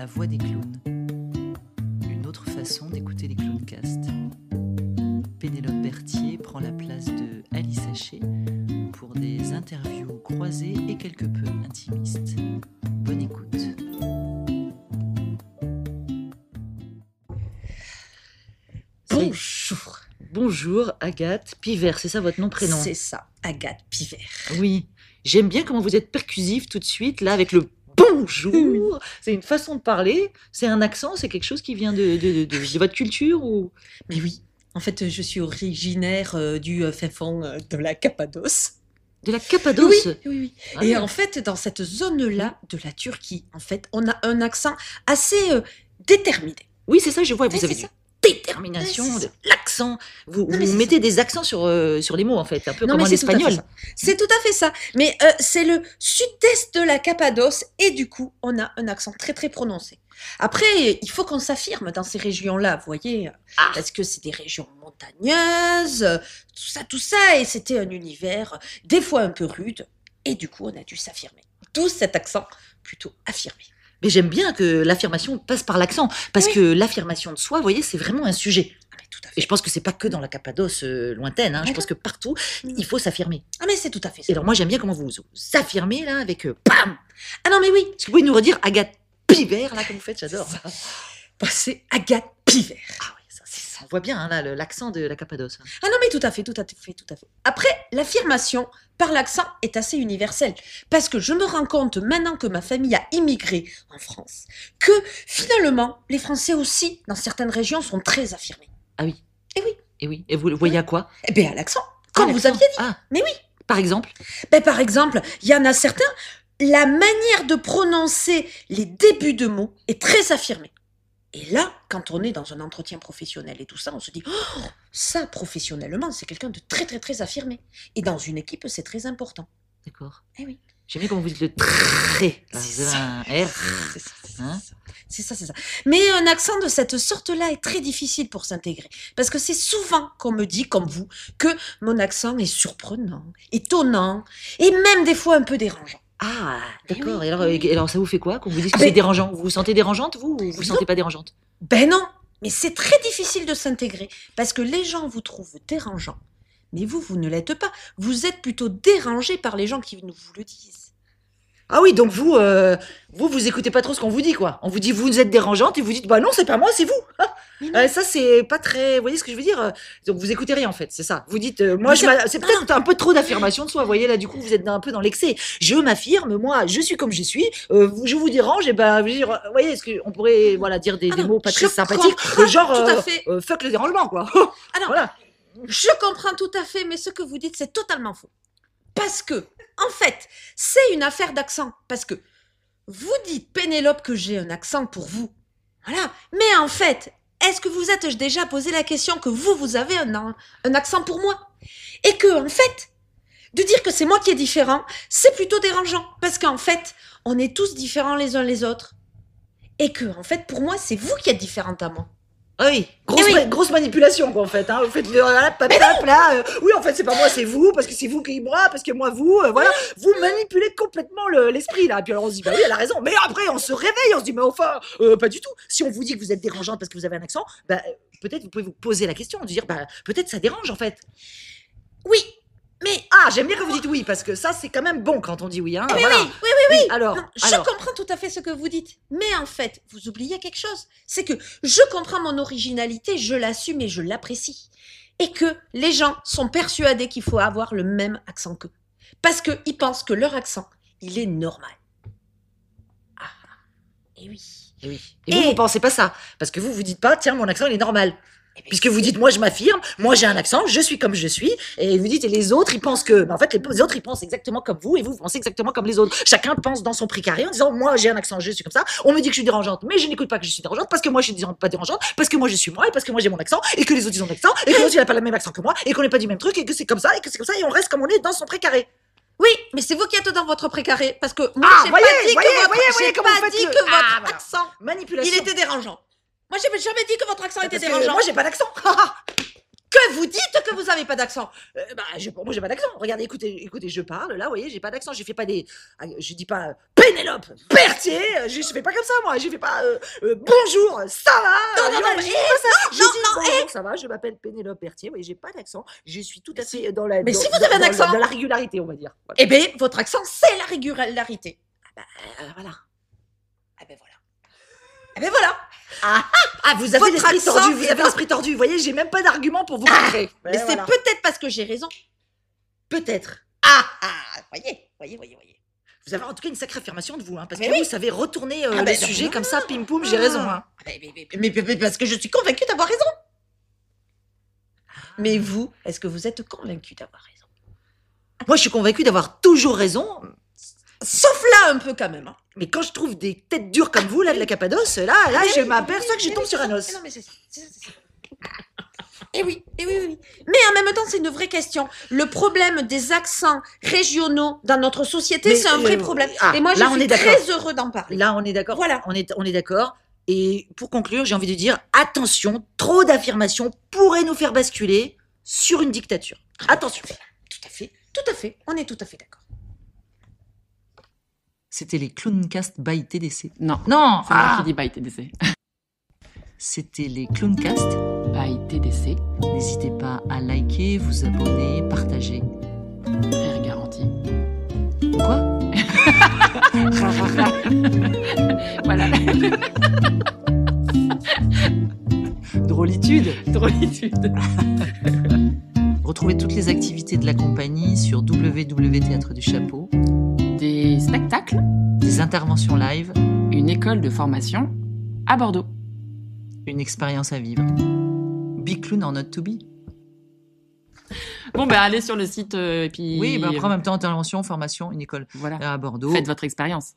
La voix des clowns. Une autre façon d'écouter les Clowncast. Pénélope Berthier prend la place de Alice Haché pour des interviews croisées et quelque peu intimistes. Bonne écoute. Bonjour. Bonjour, Agathe Pivert, c'est ça votre nom, prénom? C'est ça, Agathe Pivert. Oui, j'aime bien comment vous êtes percussive tout de suite, là, avec le bonjour. C'est une façon de parler, c'est un accent, c'est quelque chose qui vient de votre culture ou... Mais oui, en fait, je suis originaire du fin fond de la Cappadoce. De la Cappadoce? Oui. Ah, Et en fait, dans cette zone-là de la Turquie, en fait, on a un accent assez déterminé. oui, c'est ça, je vois, vous Ouais, avez c'est du ça. détermination, Ouais, c'est de l'accent. Vous mais c'est mettez des accents sur les mots, en fait, un peu Non, comme mais en c'est tout à fait espagnol. ça. C'est tout à fait ça. Mais c'est le sud-est de la Cappadoce et du coup, on a un accent très très prononcé. Après, il faut qu'on s'affirme dans ces régions-là, vous voyez, Ah. parce que c'est des régions montagneuses, tout ça, et c'était un univers des fois un peu rude, et du coup, on a dû s'affirmer. D'où cet accent plutôt affirmé. Mais j'aime bien que l'affirmation passe par l'accent, parce Oui. que l'affirmation de soi, vous voyez, c'est vraiment un sujet. Ah, mais tout à Et fait. je pense que c'est pas que dans la Cappadoce lointaine, hein, je Mais pense non. que partout, il faut s'affirmer. Ah, mais c'est tout à fait Et ça. alors moi, j'aime bien comment vous affirmez, là, avec bam. Ah non, mais oui, Est-ce que vous pouvez nous redire Agathe Pivert, là, comme vous faites, j'adore. bah, c'est Agathe Pivert. Ah oui, ça, on voit bien, hein, là, l'accent de la Cappadoce. Ah non, mais tout à fait. Après, l'affirmation par l'accent est assez universelle. Parce que je me rends compte, maintenant que ma famille a immigré en France, que finalement, les Français aussi, dans certaines régions, sont très affirmés. Ah oui. Eh oui. Et oui. Et vous le voyez à quoi? Eh bien, à l'accent, comme Ah, vous l'accent. aviez dit. Ah, Mais oui. par exemple? Ben, par exemple, il y en a certains, la manière de prononcer les débuts de mots est très affirmée. Et là, quand on est dans un entretien professionnel et tout ça, on se dit, oh, ça, professionnellement, c'est quelqu'un de très, très, très affirmé. Et dans une équipe, c'est très important. D'accord. Eh oui. J'aime bien comment vous dites le très. Là, C'est vous avez ça. un R. Hein? C'est ça. Mais un accent de cette sorte-là est très difficile pour s'intégrer. Parce que c'est souvent qu'on me dit, comme vous, que mon accent est surprenant, étonnant, et même des fois un peu dérangeant. Ah, Eh d'accord. oui, Et alors, ça vous fait quoi quand vous dites que Ah c'est ben- dérangeant? Vous vous sentez dérangeante, vous, ou vous vous Non. sentez pas dérangeante? Ben non, mais c'est très difficile de s'intégrer. Parce que les gens vous trouvent dérangeant. Mais vous ne l'êtes pas. Vous êtes plutôt dérangé par les gens qui vous le disent. Ah oui, donc vous écoutez pas trop ce qu'on vous dit, quoi. On vous dit, vous êtes dérangeante, et vous dites, bah non, c'est pas moi, c'est vous. Mais non. Ça, c'est pas très. Vous voyez ce que je veux dire? Donc, vous écoutez rien, en fait, c'est ça. Vous dites, moi, Mais c'est peut-être un peu trop d'affirmation de soi. Vous voyez, là, du coup, vous êtes un peu dans l'excès. Je m'affirme, moi, je suis comme je suis. Je vous dérange, et ben, je veux dire, vous voyez, est-ce qu'on pourrait, voilà, dire des non, mots pas je très sympathiques, comprends genre, tout à fait. fuck le dérangement, quoi. Ah non, Voilà. je comprends tout à fait, mais ce que vous dites, c'est totalement faux. Parce que, en fait, c'est une affaire d'accent. Parce que vous dites, Pénélope, que j'ai un accent pour vous. Voilà. Mais en fait, est-ce que vous êtes déjà posé la question que vous avez un accent pour moi? Et que, en fait, de dire que c'est moi qui est différent, c'est plutôt dérangeant. Parce qu'en fait, on est tous différents les uns les autres. Et que, en fait, pour moi, c'est vous qui êtes différente à moi. Ah oui, grosse manipulation, quoi, en fait. Hein. Vous faites le là. Oui, en fait, c'est pas moi, c'est vous, parce que c'est vous qui moi, parce que moi, vous, voilà. Vous manipulez complètement l'esprit, là. Et puis alors, on se dit, bah oui, elle a raison. Mais après, on se réveille, on se dit, mais enfin, pas du tout. Si on vous dit que vous êtes dérangeante parce que vous avez un accent, bah, peut-être vous pouvez vous poser la question, de dire, bah, peut-être ça dérange, en fait. Oui, mais Ah, j'aime bien que vous dites oui, parce que ça, c'est quand même bon quand on dit oui, hein. Mais Voilà. oui. Alors, Non, je comprends tout à fait ce que vous dites. Mais en fait, vous oubliez quelque chose. C'est que je comprends mon originalité, je l'assume et je l'apprécie. Et que les gens sont persuadés qu'il faut avoir le même accent qu'eux. Parce qu'ils pensent que leur accent, il est normal. Ah, et oui. et oui. Et vous pensez pas ça, parce que vous dites pas, tiens, mon accent, il est normal. Eh ben, Puisque vous dites, moi je m'affirme, moi j'ai un accent, je suis comme je suis, et vous dites, et les autres ils pensent que, en fait les autres ils pensent exactement comme vous, et vous pensez exactement comme les autres. Chacun pense dans son précaré en disant, moi j'ai un accent, je suis comme ça, on me dit que je suis dérangeante, mais je n'écoute pas que je suis dérangeante, parce que moi je suis pas dérangeante, parce que moi je suis moi, et parce que moi j'ai mon accent, et que les autres ils ont l'accent, et que l'autre il a pas le même accent que moi, et qu'on n'est pas du même truc, et que c'est comme ça, et on reste comme on est dans son précaré. Oui, mais c'est vous qui êtes dans votre précaré. Parce que moi, Ah, j'ai voyez, pas dit voyez, que votre, voyez, j'ai comment pas vous faites dit le- que votre Ah, voilà. accent, Manipulation. il était dérangeant. Moi, j'ai jamais dit que votre accent était Parce que dérangeant. moi j'ai pas d'accent. que vous dites que vous avez pas d'accent. Moi, j'ai pas d'accent. Regardez, écoutez, je parle. Là, vous voyez, j'ai pas d'accent. Je fais pas des. Je dis pas Pénélope Berthier. Je fais pas comme ça, moi. Je fais pas bonjour, ça va. Non, Je dis pas ça. Je dis non, bonjour, ça va. Je m'appelle Pénélope Berthier. Oui, j'ai pas d'accent. Je suis tout à fait dans la. Mais dans- si vous dans- avez un dans- accent. dans la régularité, on va dire. Voilà. Eh bien, votre accent, c'est la régularité. Voilà. Eh ben voilà. Eh ben voilà. Vous avez Votre l'esprit accent tordu. Vous est avez l'esprit tordu. Vous voyez, j'ai même pas d'argument pour vous contrer. Mais c'est voilà. peut-être parce que j'ai raison. Peut-être. Voyez. Vous avez en tout cas une sacrée affirmation de vous, hein, parce Mais que oui. vous savez retourner Ah les ben, sujets non, comme ça, pim poum, Ah. j'ai raison. Hein. Mais parce que je suis convaincue d'avoir raison. Mais vous, est-ce que vous êtes convaincu d'avoir raison? Moi, je suis convaincue d'avoir toujours raison, Sauf là un peu quand même. Hein. mais quand je trouve des têtes dures comme vous, là, de la Cappadoce, là, je m'aperçois que je tombe sur un os. Non, mais c'est ça. Et oui. Mais en même temps, c'est une vraie question. Le problème des accents régionaux dans notre société, Mais, c'est un vrai problème. ah, Et moi, je là, on suis est d'accord. très heureux d'en parler. Là, on est d'accord. Voilà. On est d'accord. Et pour conclure, j'ai envie de dire, attention, trop d'affirmations pourraient nous faire basculer sur une dictature. Attention. Tout à fait. On est tout à fait d'accord. C'était les Clowncast by TDC. Non, Non, c'est moi qui dis by TDC. C'était les Clowncast. By TDC, N'hésitez pas à liker, vous abonner, partager. rire garanti. Quoi? Voilà, Drôlitude. drôlitude. Retrouvez toutes les activités de la compagnie sur www.théâtre du Chapeau, Des spectacles, des interventions live, une école de formation à Bordeaux. une expérience à vivre. Big Clown or not to be. Bon, ben allez sur le site et puis... Oui, après en même temps, intervention, formation, une école Voilà, à Bordeaux. faites votre expérience.